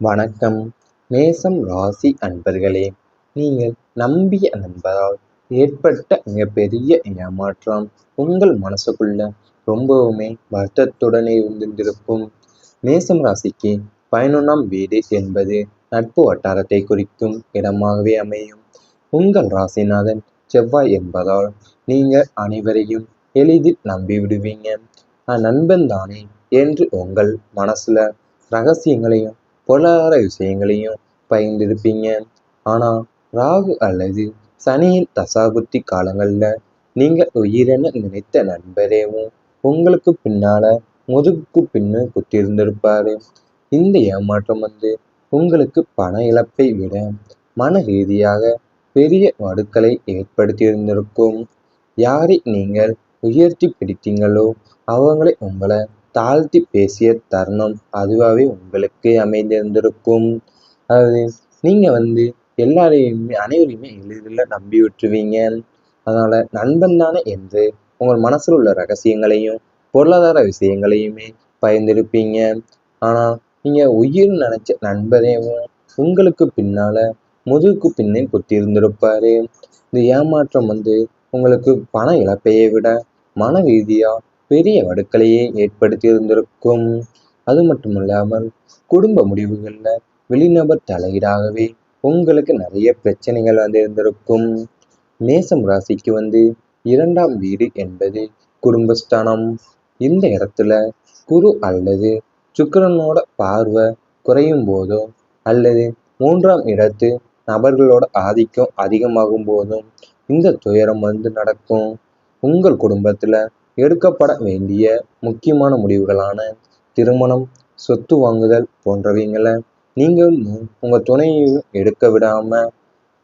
வணக்கம். மேசம் ராசி அன்பர்களே, நீங்கள் நம்பிய நண்பரால் ஏற்பட்ட மிகப்பெரிய ஏமாற்றம் உங்கள் மனசுக்குள்ள ரொம்பவுமே வருத்தத்துடன் இருந்திருக்கும். மேசம் ராசிக்கு 11ஆம் வீடு என்பது நட்பு வட்டாரத்தை குறிக்கும் இடமாகவே அமையும். உங்கள் ராசிநாதன் செவ்வாய் என்பதால் நீங்கள் அனைவரையும் எளிதில் நம்பிவிடுவீங்க. நண்பன் தானே என்று உங்கள் மனசுல ரகசியங்களையும் பொருளாதார விஷயங்களையும் பகிர்ந்திருப்பீங்க. ஆனால் ராகு அல்லது சனியின் தசாபுத்தி காலங்களில் நீங்கள் உயிரென நினைத்த நண்பரேவும் உங்களுக்கு பின்னால முதுகுக்கு பின்னு குத்திருந்திருப்பாரு. இந்த ஏமாற்றம் உங்களுக்கு பண இழப்பை விட மன ரீதியாக பெரிய வடுக்களை ஏற்படுத்தியிருந்திருக்கும். யாரை நீங்கள் உயர்த்தி பிடித்தீங்களோ அவங்களை உங்களை தாழ்த்தி பேசிய தருணம் அதுவாகவே உங்களுக்கு அமைந்திருந்திருக்கும். அதாவது நீங்கள் எல்லாரையுமே அனைவரையுமே எளிதில் நம்பி விட்டுருவீங்க. அதனால் நண்பன் தானே என்று உங்கள் மனசில் உள்ள ரகசியங்களையும் பொருளாதார விஷயங்களையுமே பயந்திருப்பீங்க. ஆனால் நீங்கள் உயிர் நினச்ச நண்பரையும் உங்களுக்கு பின்னால் முதுகுக்கு பின்னே குத்தியிருந்திருப்பாரு. இந்த ஏமாற்றம் உங்களுக்கு பண இழப்பையை விட மன ரீதியாக பெரிய வடுக்களையே ஏற்படுத்தி இருந்திருக்கும். அது மட்டும் இல்லாமல் குடும்ப முடிவுகளில் வெளிநபர் தலையீடாகவே உங்களுக்கு நிறைய பிரச்சனைகள் இருந்திருக்கும். மேசம் ராசிக்கு 2ஆம் வீடு என்பது குடும்பஸ்தானம். இந்த இடத்துல குரு அல்லது சுக்கிரனோட பார்வை குறையும் போதோ அல்லது 3ஆம் இடத்து நபர்களோட ஆதிக்கம் அதிகமாகும் போதும் இந்த துயரம் நடக்கும். உங்கள் குடும்பத்துல எடுக்கப்பட வேண்டிய முக்கியமான முடிவுகளான திருமணம், சொத்து வாங்குதல் போன்றவைங்களை நீங்கள் உங்கள் துணையையும் எடுக்க விடாமல்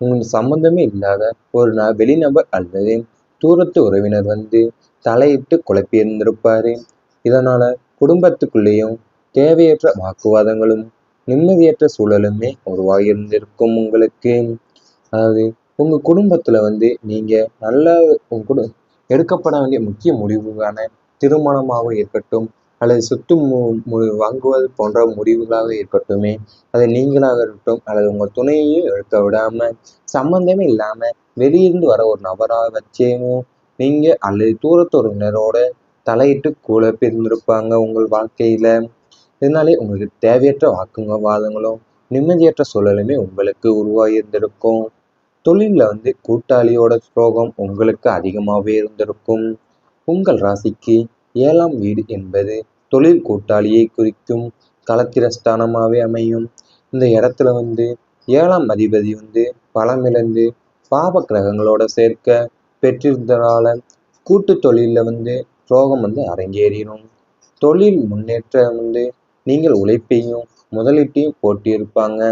உங்களுக்கு சம்மந்தமே இல்லாத ஒரு வெளிநபர் அல்லது தூரத்து உறவினர் தலையிட்டு குழப்பியிருந்திருப்பாரு. இதனால் குடும்பத்துக்குள்ளேயும் தேவையற்ற வாக்குவாதங்களும் நிம்மதியற்ற சூழலுமே உருவாகியிருந்திருக்கும் உங்களுக்கு. அதாவது உங்கள் குடும்பத்தில் நீங்கள் நல்லா எடுக்கப்பட வேண்டிய முக்கிய முடிவுகளான திருமணமாக இருக்கட்டும் அல்லது சொத்து வாங்குவது போன்ற முடிவுகளாக இருக்கட்டுமே, அதை நீங்களாக இருக்கட்டும் அல்லது உங்கள் துணையையும் எடுக்க விடாமல் சம்பந்தமே இல்லாமல் வெளியிருந்து வர ஒரு நபராக வச்சேவும் நீங்கள் அல்லது தூரத்துறவினரோட தலையிட்டு குழப்பியிருந்திருப்பாங்க உங்கள் வாழ்க்கையில். இதனாலே உங்களுக்கு தேவையற்ற வாக்குவாதங்களும் நிம்மதியற்ற சூழலுமே உங்களுக்கு உருவாகியிருந்திருக்கும். தொழிலில் கூட்டாளியோட துரோகம் உங்களுக்கு அதிகமாகவே இருந்திருக்கும். உங்கள் ராசிக்கு 7ஆம் வீடு என்பது தொழில் கூட்டாளியை குறிக்கும் களத்திரஸ்தானமாகவே அமையும். இந்த இடத்துல 7ஆம் அதிபதி பலமிழந்து பாப கிரகங்களோட சேர்க்க பெற்றிருந்ததால கூட்டு தொழிலில் துரோகம் அரங்கேறிடும். தொழில் முன்னேற்றம் நீங்கள் உழைப்பையும் முதலீட்டையும் போட்டியிருப்பாங்க.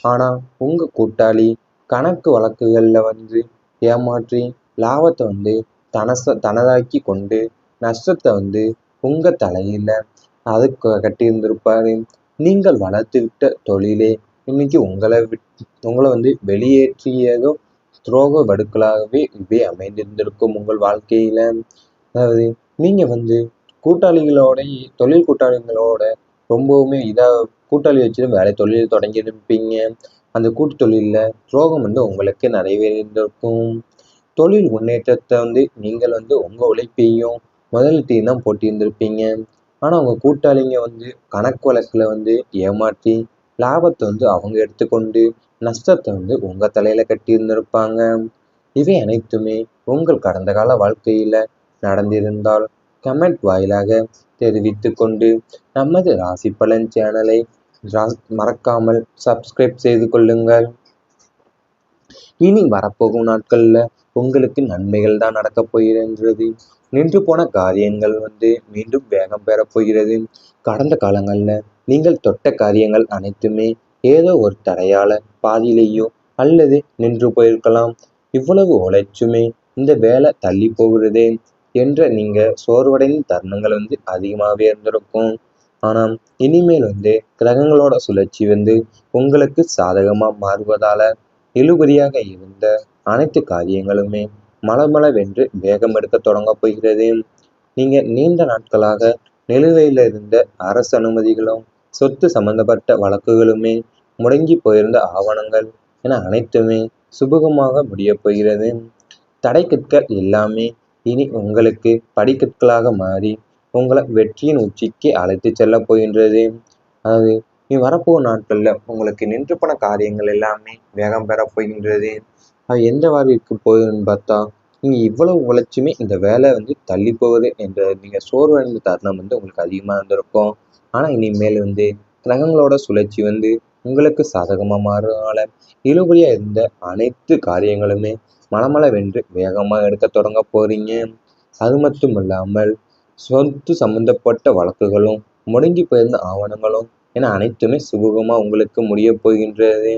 ஆனால் உங்கள் கூட்டாளி கணக்கு வழக்குகளில் ஏமாற்றி லாபத்தை தனதாக்கி கொண்டு நஷ்டத்தை உங்கள் தலையில் அதை கட்டியிருந்திருப்பாரு. நீங்கள் வளர்த்துவிட்ட தொழிலே இன்னைக்கு உங்களை வெளியேற்றியதோ துரோக வடுக்களாகவே இவை அமைந்திருந்திருக்கும் உங்கள் வாழ்க்கையில். அதாவது நீங்கள் கூட்டாளிகளோட தொழில் கூட்டாளிகளோட ரொம்பவுமே கூட்டாளி வச்சு வேலை தொழில் தொடங்கியிருப்பீங்க. அந்த கூட்டு தொழிலில் துரோகம் உங்களுக்கு நிறைவேறியிருந்திருக்கும். தொழில் முன்னேற்றத்தை நீங்கள் உங்கள் உழைப்பையும் முதலீட்டையும் தான் போட்டியிருந்திருப்பீங்க. ஆனால் உங்கள் கூட்டாளிங்க கணக்கு வழக்கில் ஏமாற்றி லாபத்தை அவங்க எடுத்துக்கொண்டு நஷ்டத்தை உங்கள் தலையில் கட்டியிருந்திருப்பாங்க. இவை அனைத்துமே உங்கள் கடந்த கால வாழ்க்கையில் நடந்திருந்தால் கமெண்ட் வாயிலாக தெரிவித்து கொண்டு நமது ராசி பலன் சேனலை மறக்காமல் சப்ஸ்கிரைப் செய்து கொள்ளுங்கள். இனி வரப்போகும் நாட்களில் உங்களுக்கு நன்மைகள் தான் நடக்கப் போகிறது. நின்று போன காரியங்கள் மீண்டும் வேகம் பெறப் போகிறது. கடந்த காலங்களில் நீங்கள் தொட்ட காரியங்கள் அனைத்துமே ஏதோ ஒரு தடையால பாதியிலேயோ அல்லது நின்று போயிருக்கலாம். இவ்வளவு உழைச்சுமே இந்த வேலை தள்ளி போகிறதே என்ற நீங்கள் சோர்வடைந்த தருணங்கள் அதிகமாகவே இருந்திருக்கும். ஆனால் இனிமேல் கிரகங்களோட சுழற்சி உங்களுக்கு சாதகமாக மாறுவதால இழுபறியாக இருந்த அனைத்து காரியங்களுமே மளமளவென்று வேகம் எடுக்க தொடங்க போகிறது. நீங்கள் நீண்ட நாட்களாக நிலுவையில் இருந்த அரசு அனுமதிகளும் சொத்து சம்பந்தப்பட்ட வழக்குகளுமே, முடங்கி போயிருந்த ஆவணங்கள் என அனைத்துமே சுபகமாக முடியப் போகிறது. தடைக்கற்கள் எல்லாமே இனி உங்களுக்கு படிக்கற்களாக மாறி உங்களை வெற்றியின் உச்சிக்கு அழைத்து செல்லப் போகின்றது. அதாவது நீ வரப்போகும் நாட்கள்ல உங்களுக்கு நின்று போன காரியங்கள் எல்லாமே வேகம் பெறப் போகின்றது. அது எந்தவாறு இருக்க போகுதுன்னு பார்த்தா, நீங்க இவ்வளவு உழைச்சுமே இந்த வேலை தள்ளி போகுது என்ற நீங்க சோர்வடைந்த தருணம் உங்களுக்கு அதிகமா இருந்திருக்கும். ஆனா இனிமேல் கிரகங்களோட சுழற்சி உங்களுக்கு சாதகமா மாறுறதுனால இழுபறியா இருந்த அனைத்து காரியங்களுமே மளமளவென்று வேகமா எடுக்க தொடங்க போறீங்க. அது மட்டும் இல்லாமல் சொத்து சம்பந்தப்பட்ட வழக்குகளும், முடங்கி போயிருந்த ஆவணங்களும் என அனைத்துமே சுமூகமா உங்களுக்கு முடியப் போகின்றது.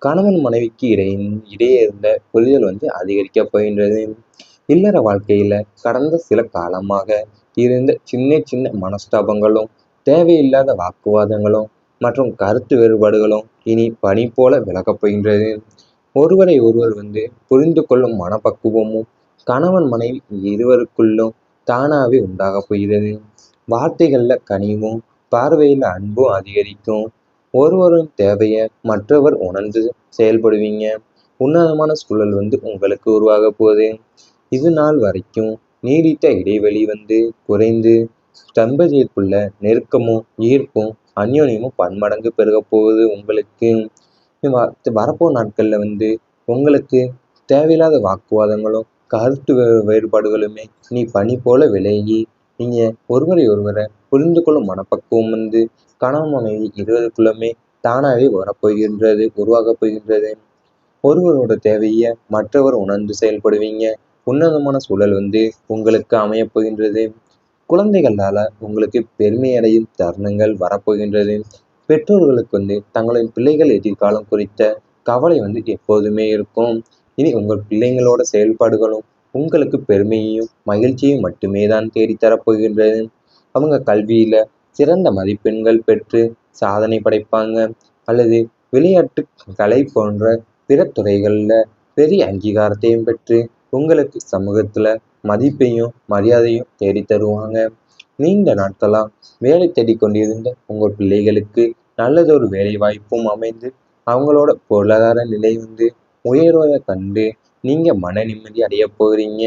கணவன் மனைவிக்கு இடையே இருந்த புரிதல் அதிகரிக்கப் போகின்றது. இல்லற வாழ்க்கையில கடந்த சில காலமாக இருந்த சின்ன சின்ன மனஸ்தாபங்களும், தேவையில்லாத வாக்குவாதங்களும் மற்றும் கருத்து வேறுபாடுகளும் இனி பனி போல விலகப் போகின்றது. ஒருவரை ஒருவர் புரிந்து கொள்ளும் மனப்பக்குவமும் கணவன் மனைவி இருவருக்குள்ளும் தானாவே உண்டாகப் போகிறது. வார்த்தைகள்ல கனிவும், பார்வையில அன்பும் அதிகரிக்கும். ஒருவரின் தேவையை மற்றவர் உணர்ந்து செயல்படுவீங்க. உன்னதமான சூழல் உங்களுக்கு உருவாக போகுது. இது நாள் வரைக்கும் நீடித்த இடைவெளி குறைந்து தம்பதியருக்குள்ள நெருக்கமும், ஈர்ப்பும், அந்யோன்யமும் பன்மடங்கு பெருகப் போகுது உங்களுக்கு. வரப்போகும் நாட்கள்ல உங்களுக்கு தேவையில்லாத வாக்குவாதங்களும், கருத்து வேறுபாடுகளுமே நீ பனி போல விலகி, நீங்க ஒருவரை ஒருவரை புரிந்து கொள்ளும் மனப்பக்குவம் கணவன் மனைவி இருவருக்குள்ளுமே தானாவே வரப்போகின்றது, உருவாகப் போகின்றது. ஒருவரோட தேவையை மற்றவர் உணர்ந்து செயல்படுவீங்க. உன்னதமான சூழல் உங்களுக்கு அமையப் போகின்றது. குழந்தைகளால உங்களுக்கு பெருமை அடையும் தருணங்கள் வரப்போகின்றது. பெற்றோர்களுக்கு தங்களின் பிள்ளைகள் எதிர்காலம் குறித்த கவலை எப்போதுமே இருக்கும். இனி உங்கள் பிள்ளைங்களோட செயல்பாடுகளும் உங்களுக்கு பெருமையையும் மகிழ்ச்சியையும் மட்டுமே தான் தேடித்தரப் போகின்றது. அவங்க கல்வியில சிறந்த மதிப்பெண்கள் பெற்று சாதனை படைப்பாங்க, அல்லது விளையாட்டு, கலை போன்ற பிற துறைகள்ல பெரிய அங்கீகாரத்தையும் பெற்று உங்களுக்கு சமூகத்துல மதிப்பையும் மரியாதையும் தேடித் தருவாங்க. நீண்ட நாட்களா வேலை தேடிக் கொண்டிருந்த உங்கள் பிள்ளைகளுக்கு நல்லதொரு வேலை வாய்ப்பும் அமைந்து அவங்களோட பொருளாதார நிலை உயர்வதை கண்டு நீங்க மன நிம்மதி அடைய போகிறீங்க.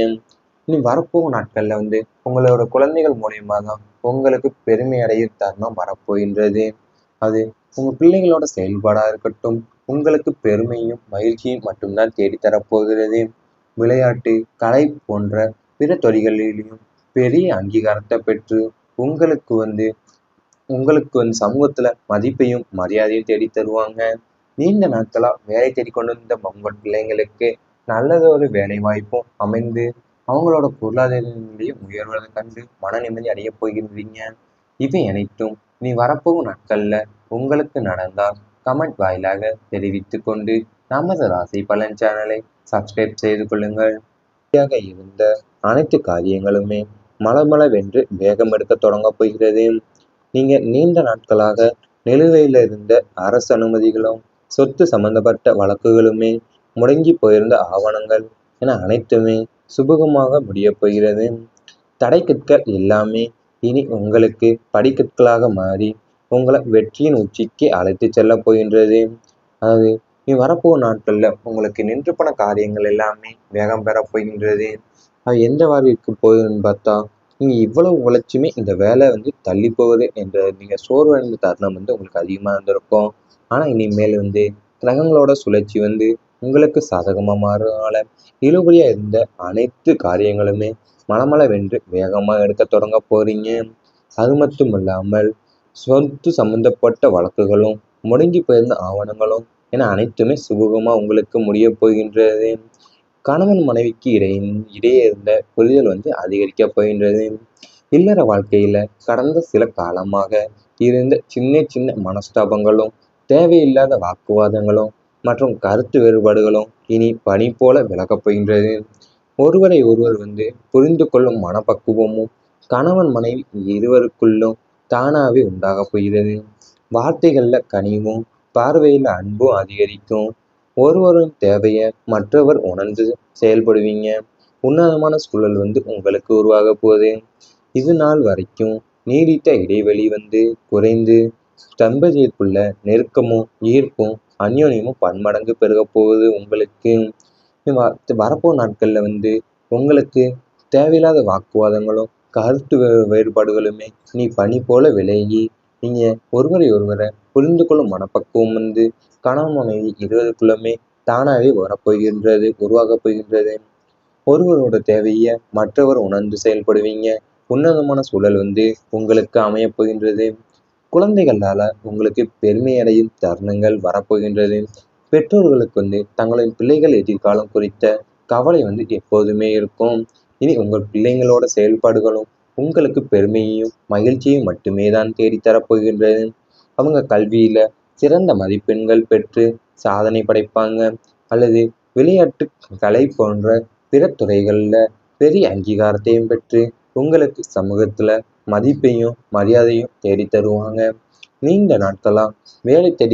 இனி வரப்போகும் நாட்கள்ல உங்களோட குழந்தைகள் மூலியமா தான் உங்களுக்கு பெருமை அடையும் தருணம் வரப்போகின்றது. அது உங்க பிள்ளைகளோட செயல்பாடா இருக்கட்டும், உங்களுக்கு பெருமையும் மகிழ்ச்சியும் மட்டும்தான் தேடித்தரப் போகிறது. விளையாட்டு, கலை போன்ற பிற துறைகளிலும் பெரிய அங்கீகாரத்தை பெற்று உங்களுக்கு உங்களுக்கு சமூகத்துல மதிப்பையும் மரியாதையும் தேடித் தருவாங்க. நீண்ட நாட்களா வேலை தேடிக் கொண்டிருந்த உங்கள் பிள்ளைங்களுக்கு நல்லதொரு வேலை வாய்ப்பும் அமைந்து அவங்களோட பொருளாதார நிலையும் உயர்வதை கண்டு மன நிம்மதி அடையப் போகின்றீங்க. இவை அனைத்தும் நீ வரப்போகும் நாட்கள்ல உங்களுக்கு நடந்தால் கமெண்ட் வாயிலாக தெரிவித்துக் கொண்டு நமது ராசி பலன் சேனலை சப்ஸ்கிரைப் செய்து கொள்ளுங்கள். இருந்த அனைத்து காரியங்களுமே மளமளவென்று வேகம் எடுக்க தொடங்கப் போகிறது. நீங்க நீண்ட நாட்களாக நிலுவையில் இருந்த அரசு அனுமதிகளும், சொத்து சம்பந்தப்பட்ட வழக்குகளுமே, முடங்கி போயிருந்த ஆவணங்கள் என அனைத்துமே சுபகமாக முடியப் போகிறது. தடைக்கற்கள் எல்லாமே இனி உங்களுக்கு படிக்கற்களாக மாறி உங்களை வெற்றியின் உச்சிக்கு அழைத்து செல்லப் போகின்றது. அதாவது நீ வரப்போகும் நாட்கள்ல உங்களுக்கு நின்று போன காரியங்கள் எல்லாமே வேகம் பெறப் போகின்றது. அது எந்தவாறு இருக்க போகுதுன்னு பார்த்தா, நீங்க இவ்வளவு உழைச்சுமே இந்த வேலை தள்ளி போகுது என்ற நீங்க சோர்வடைந்த தருணம் உங்களுக்கு அதிகமா இருந்திருக்கும். ஆனா இனிமேல் கிரகங்களோட சுழற்சி உங்களுக்கு சாதகமா மாறுறதுனால இழுபறியா இருந்த அனைத்து காரியங்களுமே மளமளவென்று வேகமா எடுக்க தொடங்க போறீங்க. அது மட்டும் இல்லாமல் சொத்து சம்பந்தப்பட்ட வழக்குகளும், முடங்கி போயிருந்த ஆவணங்களும் என அனைத்துமே சுமூகமா உங்களுக்கு முடியப் போகின்றது. கணவன் மனைவிக்கு இடையே இருந்த புரிதல் அதிகரிக்கப் போகின்றது. இல்லற வாழ்க்கையில கடந்த சில காலமாக இருந்த சின்ன சின்ன மனஸ்தாபங்களும், தேவையில்லாத வாக்குவாதங்களும் மற்றும் கருத்து வேறுபாடுகளும் இனி பனி போல விலகப் போகின்றது. ஒருவரை ஒருவர் புரிந்து கொள்ளும் மனப்பக்குவமும் கணவன் மனைவி இருவருக்குள்ளும் தானாவே உண்டாகப் போகிறது. வார்த்தைகள்ல கனிவும், பார்வையில அன்பும் அதிகரிக்கும். ஒருவரின் தேவையை மற்றவர் உணர்ந்து செயல்படுவீங்க. உன்னதமான சூழல் உங்களுக்கு உருவாக போகுது. இது நாள் வரைக்கும் நீடித்த இடைவெளி குறைந்து தம்பதியருக்குள்ள நெருக்கமும் ஈர்ப்பும் அந்யோன்யமும் பன்மடங்கு பெருக போகுது உங்களுக்கு. வரப்போகிற நாட்களில் உங்களுக்கு தேவையில்லாத வாக்குவாதங்களும் கருத்து வேறுபாடுகளுமே நீ பனி போல விலகி நீங்கள் ஒருவரை ஒருவரை புரிந்து கொள்ளும் மனப்பக்குவம் கணவன் மனைவி இருவருக்குள்ளுமே தானாகவே வரப்போகின்றது, உருவாகப் போகின்றது. ஒருவரோட தேவையை மற்றவர் உணர்ந்து செயல்படுவீங்க. உன்னதமான சூழல் உங்களுக்கு அமையப் போகின்றது. குழந்தைகளால் உங்களுக்கு பெருமை அடையும் தருணங்கள் வரப்போகின்றது. பெற்றோர்களுக்கு தங்களின் பிள்ளைகள் எதிர்காலம் குறித்த கவலை எப்போதுமே இருக்கும். இனி உங்கள் பிள்ளைங்களோட செயல்பாடுகளும் உங்களுக்கு பெருமையையும் மகிழ்ச்சியையும் மட்டுமே தான் தேடித்தரப் போகின்றது. அவங்க கல்வியில சிறந்த மதிப்பெண்கள் பெற்று சாதனை படைப்பாங்க, அல்லது விளையாட்டு, கலை போன்ற பிற துறைகளில் பெரிய அங்கீகாரத்தையும் பெற்று உங்களுக்கு சமூகத்தில் மதிப்பையும் மரியாதையும் தேடி தருவாங்க. நீண்ட நாட்களாக வேலை தேடி